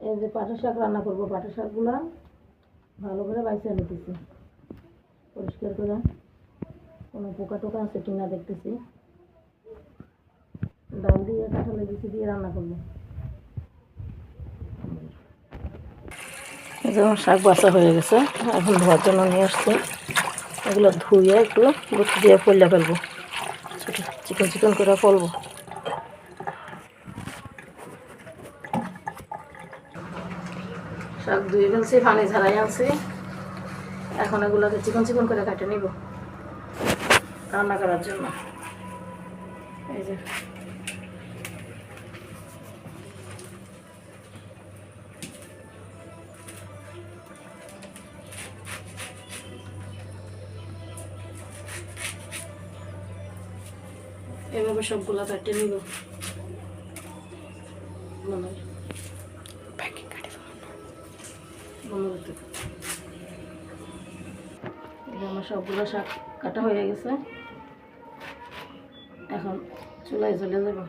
এই যে পাটের শাক রান্না করবো, পাটের শাকগুলা ভালো করে বাইছে নিতেছি পরিষ্কার করে, কোনো পোকা টোকা আছে কিনা দেখতেছি। ডাল দিয়ে কাঁঠালের বিচি দিয়ে রান্না করবো। যেমন শাক বাছা হয়ে গেছে, এখন ধোয়ার জন্য নিয়ে আসছি। এগুলো ধুয়ে একটু বসে দিয়ে ফেললে ফেলবো, চিকন চিকন করে ফেলবো। শাক ধুয়ে ফেলছি, পানি ঝাড়াই আনছি। এখন এগুলোকে চিকন চিকন করে কাটে নিব রান্না করার জন্য। এই যে এভাবে সবগুলো কাটে নিব। আমার সবগুলো শাক কাটা হয়ে গেছে, এখন চুলায় চলে যাব।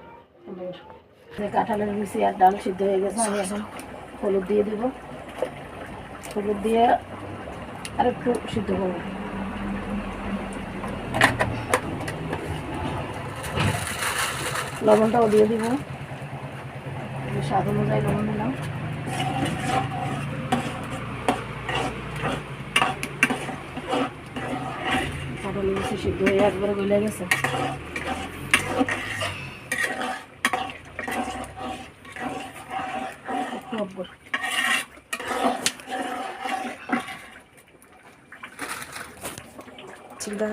কাঁঠালের বিচি আর ডাল সিদ্ধ হয়ে গেছে, আমি এখন হলুদ দিয়ে দেব। হলুদ দিয়ে আর একটু সিদ্ধ করব। লবণটাও দিয়ে দিব, স্বাদ অনুযায়ী লবণ দিলাম। কাঁঠালের বিচি সিদ্ধ হয়ে একবারে গলে গেছে। চিন্তা